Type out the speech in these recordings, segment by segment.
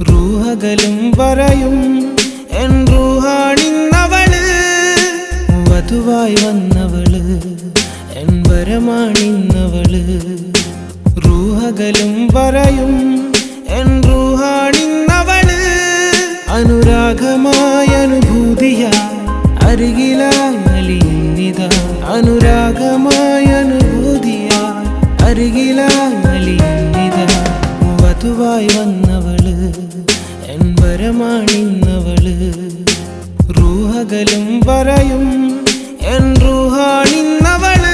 റൂഹകലും വരയും N റൂഹാണിന്നവള് വധുവായി വന്നവള് N വരമാണിന്നവള് റൂഹകലും വരയും N റൂഹാണിന്നവള് അനുരാഗമായ അനുഭൂതിയായി അരികിലായി അലിയുന്നിതാ അനുരാഗമായ അനുഭൂതിയായി അരികിലായി അലിയുന്നിതാ വധുവായി വന്നവള് N വരമാണിന്നവള് റൂഹകലും വരയും എൻ റൂഹാണിന്നവള്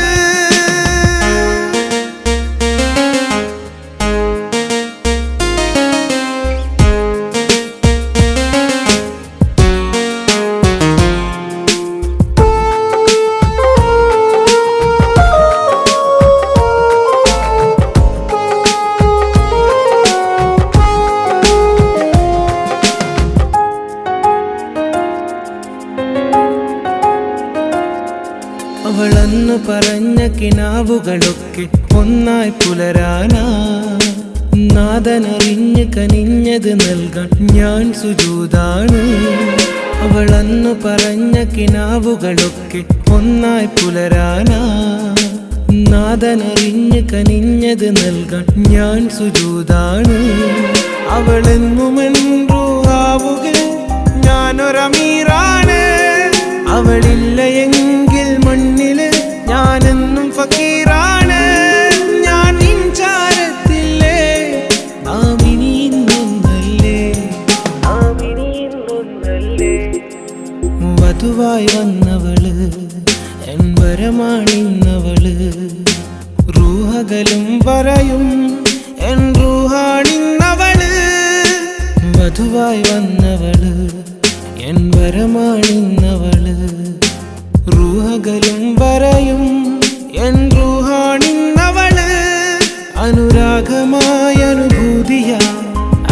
അവളന്നു പറഞ്ഞ കിനാവുകളൊക്കെ ഒന്നായി പുലരാനാ നാഥനറിഞ്ഞ് കനിഞ്ഞത് നൽകാൻ ഞാൻ സുജൂദാണ് അവളന്നു പറഞ്ഞ കിനാവുകളൊക്കെ ഒന്നായി പുലരാനാ നാഥനറിഞ്ഞ് കനിഞ്ഞത് നൽകാൻ ഞാൻ സുജൂദാണ് അവളെന്നുമെൻ റൂഹാവുകിൽ ഞാനൊരമീറാണ് അവളില്ല എങ്കിൽ മണ്ണില് ഞാനെന്നും ഫക്കീറാണ് ഞാൻ നിൻചാരത്തില്ലേ ആമിനിന്നൊന്നല്ലേ വധുവായി വന്നവള് എൻ വരമാണിന്നവള് റൂഹകലും വരയും എൻ റൂഹാണിന്നവള് വധുവായി വന്നവള് എൻ വരമാണിന്നവള് റൂഹകലും വരയും എൻ റൂഹാണിന്നവള് അനുരാഗമായ അനുഭൂതിയായി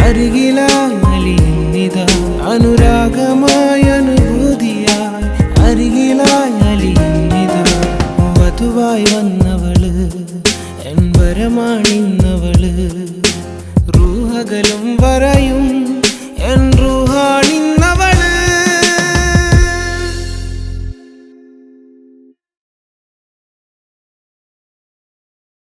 അരികിലായി അലിയുന്നിതാ അനുരാഗമായ അനുഭൂതിയായി അരികിലായി അലിയുന്നിതാ വധുവായി വന്നവള് എൻ വരമാണിന്നവള് റൂഹകലും വരയും